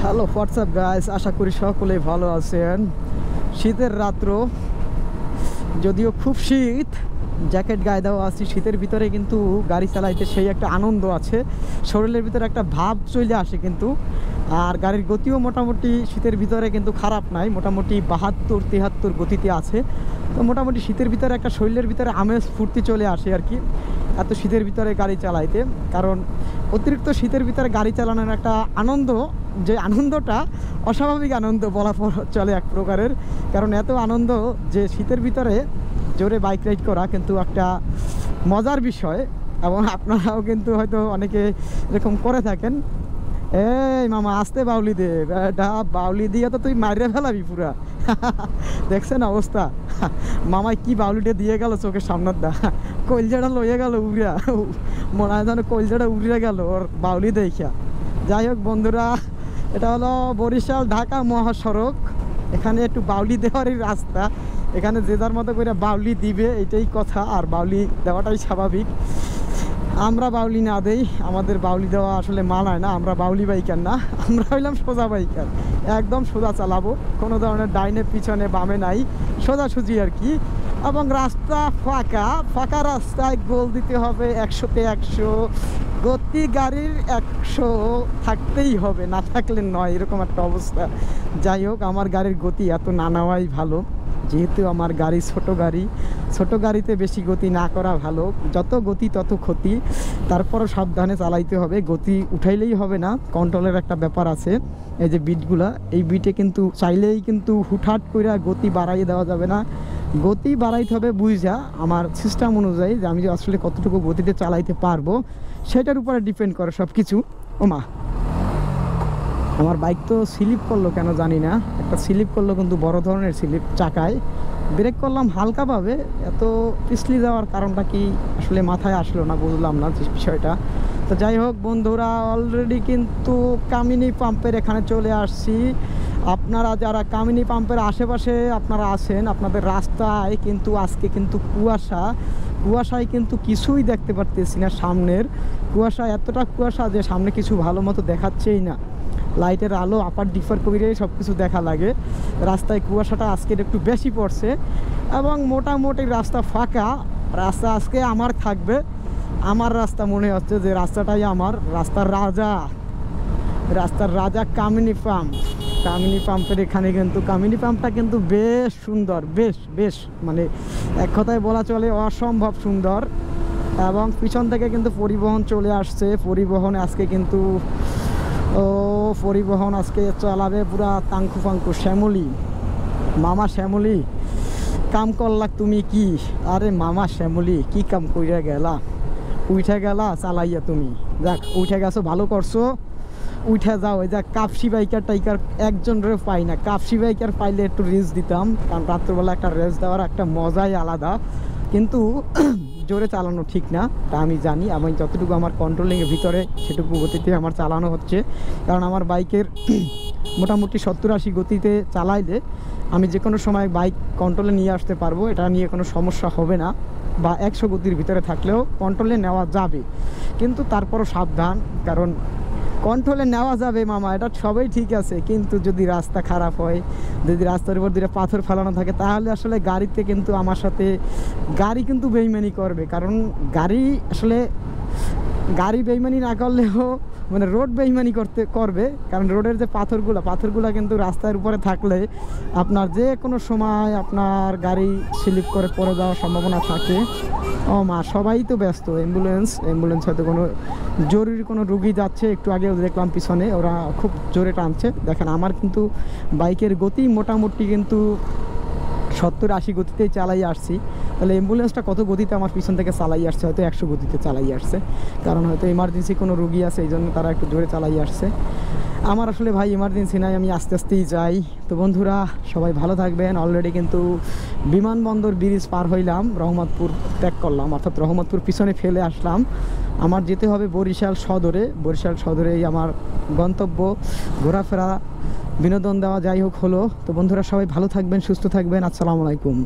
Hello WhatsApp guys, আশা করি সকলেই ভালো আছেন। শীতের রাত্র, যদিও খুব শীত, জ্যাকেট গায়ে দেওয়া আছে, শীতের ভিতরে কিন্তু গাড়ি চালাইতে সেই একটা আনন্দ আছে, শরীরের ভিতরে একটা ভাব চলে আসে কিন্তু। আর গাড়ির গতিও মোটামুটি শীতের ভিতরে কিন্তু খারাপ নাই, মোটামুটি 72-73 গতিতে আছে। তো মোটামুটি শীতের ভিতরে একটা শরীরের ভিতরে আমেজ ফুর্তি চলে আসে আর কি, এত শীতের ভিতরে গাড়ি চালাইতে। কারণ অতিরিক্ত শীতের ভিতরে গাড়ি চালানোর একটা আনন্দ, যে আনন্দটা অস্বাভাবিক আনন্দ বলা চলে এক প্রকারের। কারণ এত আনন্দ যে শীতের ভিতরে জোরে বাইক রাইড করা কিন্তু একটা মজার বিষয়, এবং আপনারাও কিন্তু হয়তো অনেকে এরকম করে থাকেন। এই মামা আসতে বাউলি দে, এটা বাউলি দিয়ে তো তুই মাইরে ফেলাবি পুরা। দেখছেন অবস্থা, মামায় কি বাউলিটা দিয়ে গেল চোখের সামনের দা, কলজাটা লইয়ে গেল উড়িয়া, মনে হয় যেন কলজাটা উড়িয়ে গেল ওর বাউলি দেখা। যাই হোক বন্ধুরা, এটা হলো বরিশাল ঢাকা মহাসড়ক। এখানে একটু বাউলি দেওয়ারই রাস্তা, এখানে যে যার মতো করে বাউলি দিবে এটাই কথা, আর বাউলি দেওয়াটাই স্বাভাবিক। আমরা বাউলি না দেই, আমাদের বাউলি দেওয়া আসলে মানায় না। আমরা বাউলি বাইকার না, আমরা হইলাম সোজা বাইকার, একদম সোজা চালাবো, কোনো ধরনের ডাইনে পিছনে বামে নাই, সোজাসুজি আর কি। এবং রাস্তা ফাঁকা, ফাঁকা রাস্তায় গোল দিতে হবে 100-তে 100, গতি গাড়ির 100 থাকতেই হবে, না থাকলে নয়, এরকম একটা অবস্থা। যাই হোক, আমার গাড়ির গতি এত না নেওয়াই ভালো, যেহেতু আমার গাড়ি ছোট গাড়িতে বেশি গতি না করা ভালো। যত গতি তত ক্ষতি, তারপরও সাবধানে চালাইতে হবে, গতি উঠাইলেই হবে না, কন্ট্রোলের একটা ব্যাপার আছে। এই যে বিটগুলা, এই বিটে কিন্তু চাইলেই কিন্তু হুটহাট করে গতি বাড়াইয়ে দেওয়া যাবে না, গতি বাড়াইতে হবে বুঝা আমার সিস্টেম অনুযায়ী, যে আমি আসলে কতটুকু গতিতে চালাইতে পারবো সেটার উপরে ডিপেন্ড করে সব কিছু। ওমা, আমার বাইক তো স্লিপ করলো কেন জানি না, একটা স্লিপ করলো কিন্তু বড় ধরনের স্লিপ চাকায়। ব্রেক করলাম হালকাভাবে, এত পিছলি যাওয়ার কারণটা কি আসলে মাথায় আসলো না, বুঝলাম না যে বিষয়টা। তো যাই হোক বন্ধুরা, অলরেডি কিন্তু কামিনী পাম্পের এখানে চলে আসছি। আপনারা যারা কামিনী পাম্পের আশেপাশে আপনারা আছেন, আপনাদের রাস্তায় কিন্তু আজকে কিন্তু কুয়াশায় কিন্তু কিছুই দেখতে পারতেছি না। সামনের কুয়াশা, এতটা কুয়াশা যে সামনে কিছু ভালো মতো দেখাচ্ছেই না, লাইটের আলো আপার ডিফার করে সব কিছু দেখা লাগে। রাস্তায় কুয়াশাটা আজকের একটু বেশি পড়ছে, এবং মোটামুটি রাস্তা ফাঁকা। রাস্তা আজকে আমার থাকবে, আমার রাস্তা মনে হচ্ছে যে রাস্তাটাই আমার, রাস্তার রাজা কামিনী পাম্পের এখানে কিন্তু কামিনী পাম্পটা কিন্তু বেশ সুন্দর, বেশ মানে এক কথায় বলা চলে অসম্ভব সুন্দর। এবং পিছন থেকে কিন্তু পরিবহন চলে আসছে, পরিবহন আজকে চালাবে পুরা তাঙ্কু ফাঙ্কু। মামা শ্যামলি, কাম করলাক তুমি কি? আরে মামা শ্যামলি, কি কাম কইরা গেলা? উঠে গেলা চালাইয়া তুমি, যাক উঠে গেছো, ভালো করছো, উঠে যাও। এই যা কাপসি বাইকার টাইকার একজন রে পাই না, কাপসি বাইকার পাইলে একটু রেস দিতাম, কারণ রাত্রবেলা একটা রেস দেওয়ার একটা মজাই আলাদা। কিন্তু জোরে চালানো ঠিক না, তা আমি জানি। আমি যতটুকু আমার কন্ট্রোলিংয়ের ভিতরে সেটুকু গতিতে আমার চালানো হচ্ছে, কারণ আমার বাইকের মোটামুটি 70-80 গতিতে চালাইলে আমি যে কোনো সময় বাইক কন্ট্রোলে নিয়ে আসতে পারবো, এটা নিয়ে কোনো সমস্যা হবে না। বা 100 গতির ভিতরে থাকলেও কন্ট্রোলে নেওয়া যাবে, কিন্তু তারপরও সাবধান, কারণ কন্ট্রোলে নেওয়া যাবে মামা, এটা সবই ঠিক আছে, কিন্তু যদি রাস্তা খারাপ হয়, যদি রাস্তার উপর দিয়ে পাথর ফেলানো থাকে, তাহলে আসলে গাড়িতে কিন্তু আমার সাথে গাড়ি কিন্তু বেইমানি করবে। কারণ গাড়ি বেইমানি না করলেও মানে রোড বেইমানি করবে, কারণ রোডের যে পাথরগুলো কিন্তু রাস্তার উপরে থাকলে আপনার যে কোনো সময় আপনার গাড়ি স্লিপ করে পড়ে যাওয়ার সম্ভাবনা থাকে। ও মা, সবাই তো ব্যস্ত, অ্যাম্বুলেন্স হয়তো কোনো জরুরি কোনো রুগী যাচ্ছে, একটু আগেও দেখলাম পিছনে ওরা খুব জোরে টানছে। দেখেন আমার কিন্তু বাইকের গতি মোটামুটি কিন্তু 70-80 গতিতেই চালাই আসছি, তাহলে অ্যাম্বুলেন্সটা কত গতিতে আমার পিছন থেকে চালাই আসছে? হয়তো 100 গতিতে চালাই আসছে, কারণ হয়তো এমার্জেন্সি কোনো রুগী আছে, এই জন্য তারা একটু জোরে চালাই আসছে। আমার আসলে ভাই এমার্জেন্সি নাই, আমি আস্তে আস্তেই যাই। তো বন্ধুরা সবাই ভালো থাকবেন। অলরেডি কিন্তু বিমানবন্দর ব্রিজ পার হইলাম, রহমতপুর ত্যাগ করলাম, অর্থাৎ রহমতপুর পিছনে ফেলে আসলাম। আমার যেতে হবে বরিশাল সদরেই আমার গন্তব্য। ঘোরাফেরা বিনোদন দেওয়া যাই হোক হলো। তো বন্ধুরা সবাই ভালো থাকবেন, সুস্থ থাকবেন। আসসালামু আলাইকুম।